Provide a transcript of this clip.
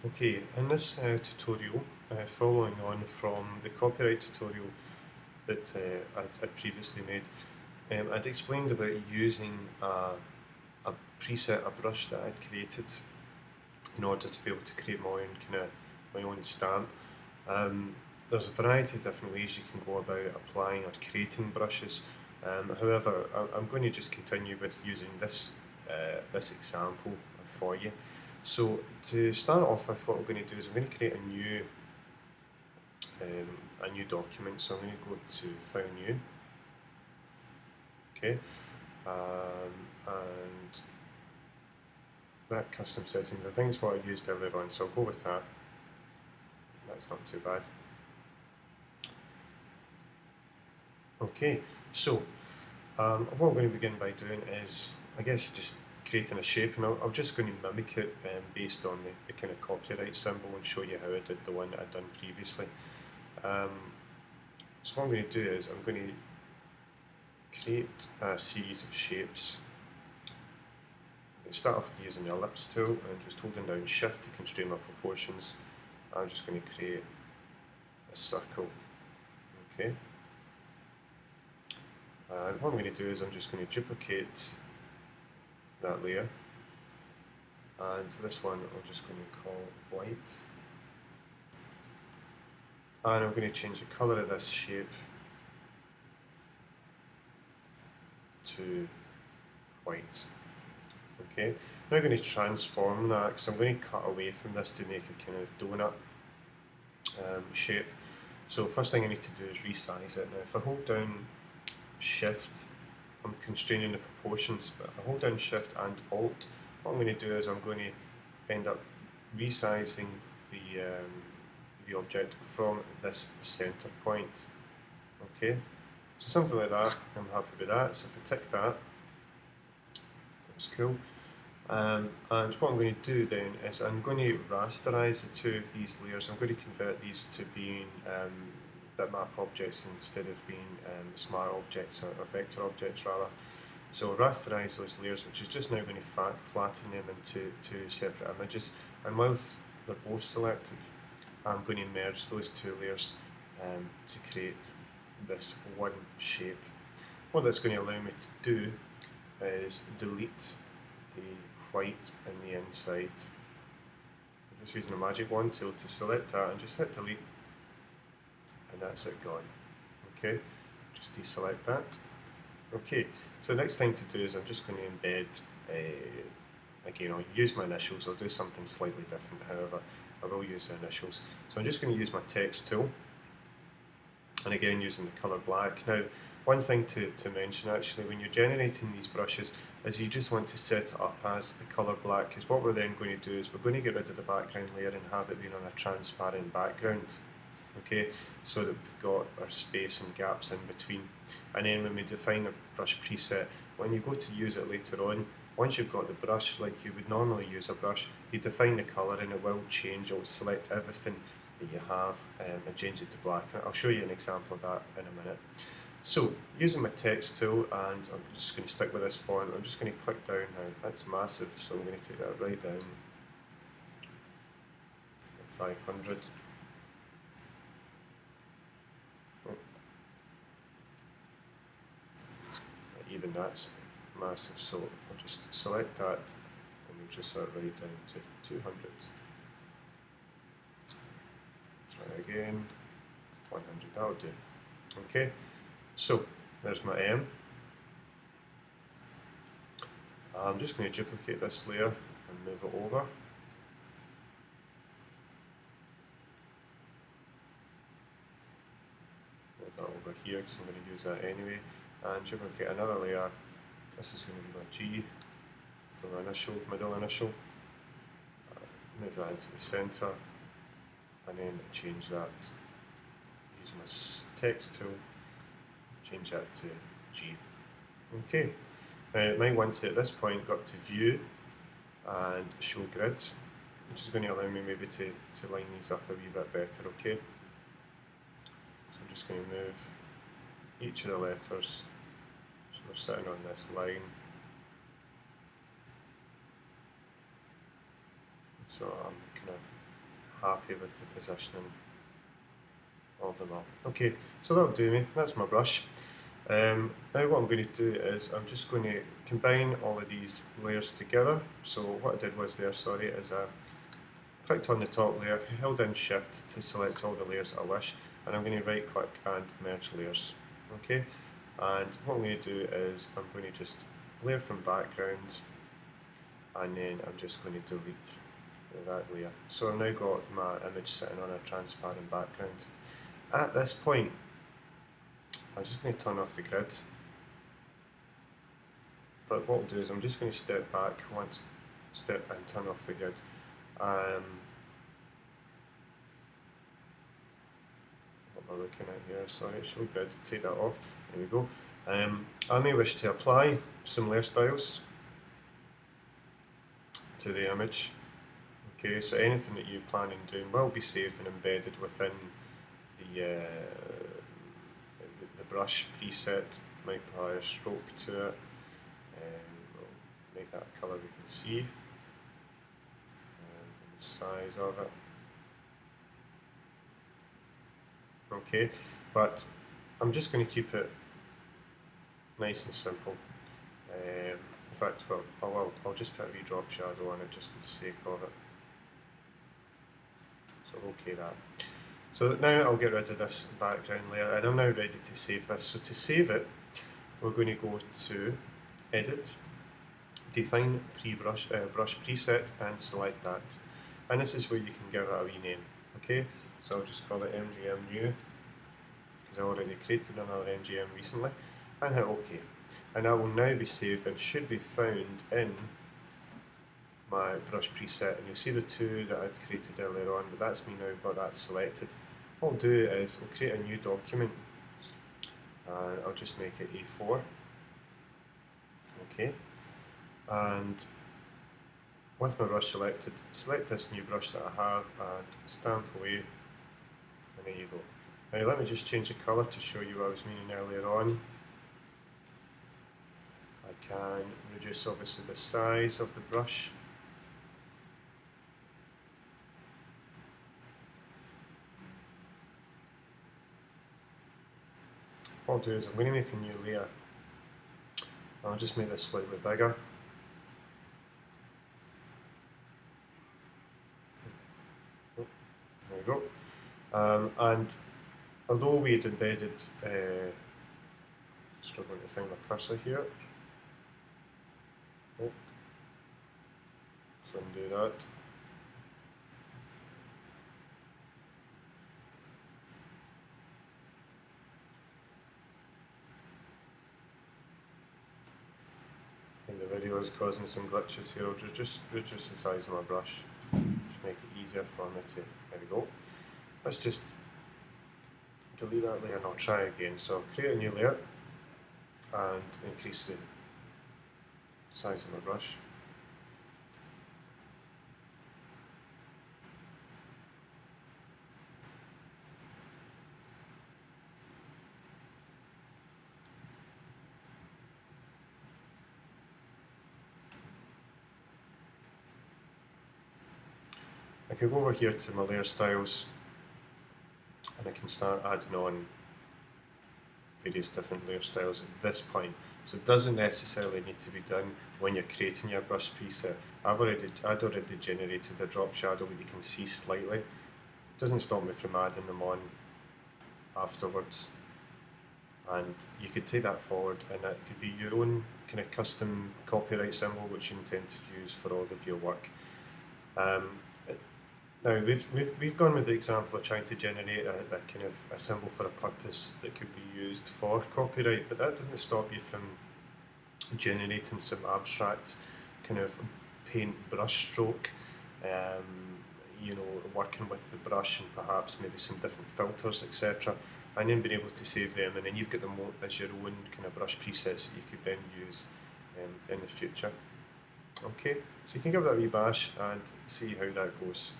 Okay, in this tutorial, following on from the copyright tutorial that I'd previously made, I'd explained about using a preset, a brush that I'd created in order to be able to create my own my own stamp. There's a variety of different ways you can go about applying or creating brushes. However, I'm going to just continue with using this example for you. So to start off with, what we're going to do is I'm going to create a new document. So I'm going to go to File New, okay, and that custom settings. I think it's what I used earlier on, so I'll go with that. That's not too bad. Okay, so what I'm going to begin by doing is, I guess, just creating a shape, and I'm just going to mimic it based on the kind of copyright symbol and show you how I did the one that I'd done previously. So what I'm going to do is I'm going to create a series of shapes. I'm going to start off with using the ellipse tool and just holding down Shift to constrain my proportions. I'm just going to create a circle. Okay. And what I'm going to do is I'm just going to duplicate that layer, and this one I'm just going to call white, and I'm going to change the colour of this shape to white. Okay, now I'm going to transform that because I'm going to cut away from this to make a kind of donut shape. So first thing I need to do is resize it. Now if I hold down Shift, I'm constraining the proportions, but if I hold down Shift and Alt, what I'm going to do is I'm going to end up resizing the object from this center point. Okay, so something like that. I'm happy with that. So if I tick that, that's cool. And what I'm going to do then is I'm going to rasterize the two of these layers. I'm going to convert these to being bitmap objects instead of being smart objects or vector objects rather. So rasterize those layers, which is just now going to flatten them into two separate images. And whilst they're both selected, I'm going to merge those two layers to create this one shape. What that's going to allow me to do is delete the white in the inside. I'm just using a magic wand tool to select that and just hit delete, and that's it gone. Okay, just deselect that. Okay, so the next thing to do is I'm just going to embed, again I'll use my initials, I'll do something slightly different, however I will use the initials. So I'm just going to use my text tool, and again using the colour black. Now one thing to mention actually when you're generating these brushes is you just want to set it up as the colour black, because what we're then going to do is we're going to get rid of the background layer and have it being on a transparent background. Okay, so that we've got our space and gaps in between. And then when we define a brush preset, when you go to use it later on, once you've got the brush like you would normally use a brush, you define the colour and it will change. It will select everything that you have and change it to black. And I'll show you an example of that in a minute. So using my text tool, and I'm just going to stick with this font, I'm just going to click down now. That's massive, so I'm going to take that right down, 500. Even that's massive, so I'll just select that and reduce that right down to 200. Try again, 100, that'll do. Okay, so there's my M. I'm just going to duplicate this layer and move it over. Move that over here because I'm going to use that anyway. And duplicate another layer. This is going to be my G for the initial, middle initial. Move that into the centre, and then change that. Use my text tool, change that to G. Okay. Now it might want to at this point go up to View and Show Grid, which is going to allow me maybe to line these up a wee bit better. Okay. So I'm just going to move each of the letters, so they're sitting on this line. So I'm kind of happy with the positioning of them all. Okay, so that'll do me. That's my brush. Now what I'm going to do is I'm just going to combine all of these layers together. So what I did was there, sorry, is I clicked on the top layer, held in Shift to select all the layers I wish, and I'm going to right click and merge layers. Okay, and what I'm going to do is I'm going to just layer from background, and then I'm just going to delete that layer. So I've now got my image sitting on a transparent background. At this point, I'm just going to turn off the grid. But what I'll do is I'm just going to step back one step and turn off the grid. What am I looking at here? Sorry, show grid, take that off. There we go. I may wish to apply some layer styles to the image. Okay, so anything that you plan on doing will be saved and embedded within the brush preset. Might apply a stroke to it. We'll make that a colour we can see. And the size of it. Okay, but I'm just going to keep it nice and simple. In fact, well, I'll just put a wee drop shadow on it just for the sake of it. So okay that. So now I'll get rid of this background layer, and I'm now ready to save this. So to save it, we're going to go to Edit, Define Brush Preset, and select that. And this is where you can give it a wee name. Okay, so I'll just call it MGM New, because I already created another MGM recently, and hit OK. And that will now be saved and should be found in my brush preset, and you'll see the two that I'd created earlier on, but that's me now got that selected. What I'll do is we'll create a new document, and I'll just make it A4. Okay, and with my brush selected, select this new brush that I have and stamp away, and there you go. Now let me just change the colour to show you what I was meaning earlier on. I can reduce obviously the size of the brush. What I'll do is I'm going to make a new layer. I'll just make this slightly bigger. There we go. And although we had embedded, struggling to find my cursor here. Oh. So undo that. And the video is causing some glitches here. I'll just reduce the size of my brush. Just make it easier for me to. There we go. Let's just delete that layer and I'll try again. So create a new layer and increase the size of my brush. I could go over here to my layer styles and I can start adding on various different layer styles at this point. So it doesn't necessarily need to be done when you're creating your brush preset. I'd already generated a drop shadow that you can see slightly. It doesn't stop me from adding them on afterwards. And you could take that forward and it could be your own kind of custom copyright symbol which you intend to use for all of your work. Now we've gone with the example of trying to generate a kind of a symbol for a purpose that could be used for copyright, but that doesn't stop you from generating some abstract kind of paint brush stroke, you know, working with the brush and perhaps maybe some different filters, etc., and then being able to save them, and then you've got them as your own kind of brush presets that you could then use in the future. Okay, so you can give that a wee bash and see how that goes.